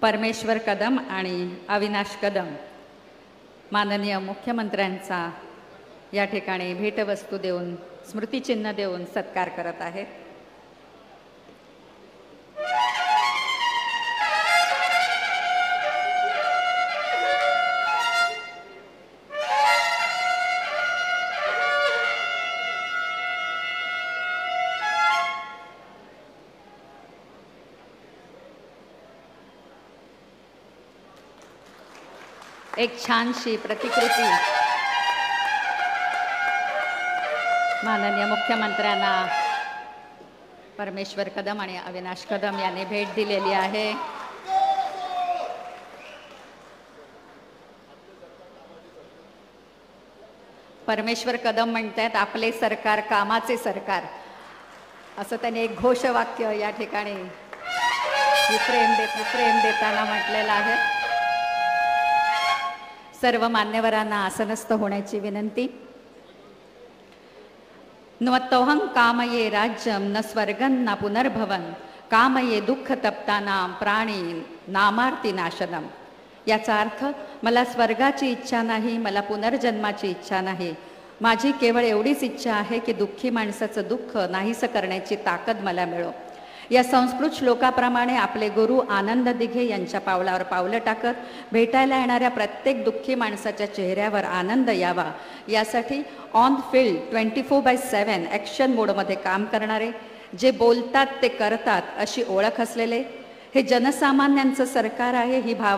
परमेश्वर कदम आणि अविनाश कदम माननीय मुख्यमंत्र्यांचा या ठिकाणी भेटवस्तू देऊन स्मृतिचिन्ह देऊन सत्कार करत आहेत। एक छानशी प्रतिकृती माननीय मुख्यमंत्र्यांना परमेश्वर कदम आणि अविनाश कदम यांनी भेट दिलेली आहे। परमेश्वर कदम म्हणतात आपले सरकार कामाचे सरकार, असं त्यांनी एक घोषवाक्य या ठिकाणी फ्रेम देताना म्हटलेलं आहे। सर्व मान्यवरांना आसनस्थ होण्याची विनंती। न्वत्तोहं कामये राज्यम न स्वर्गं न पुनर्भवन कामये दुःख तप्तानां प्राणी नामार्ती नाशनम। याचा अर्थ मला स्वर्गाची इच्छा नाही, मला पुनर्जन्माची इच्छा नाही, माझी केवळ एवढीच इच्छा आहे की दुःखी माणसाचं दुःख नाहीसं करण्याची ताकद मला मिळो। या संस्कृत श्लोकाप्रमाणे आपले गुरु आनंद दिघे यांच्या पावलावर पावलं टाकत भेटायला येणाऱ्या प्रत्येक दुःखी माणसाच्या चेहऱ्यावर आनंद यावा यासाठी ऑन फील्ड 24/7 ॲक्शन मोडमध्ये काम करणारे, जे बोलतात ते करतात अशी ओळख असलेले हे जनसामान्यांचं सरकार आहे ही भावना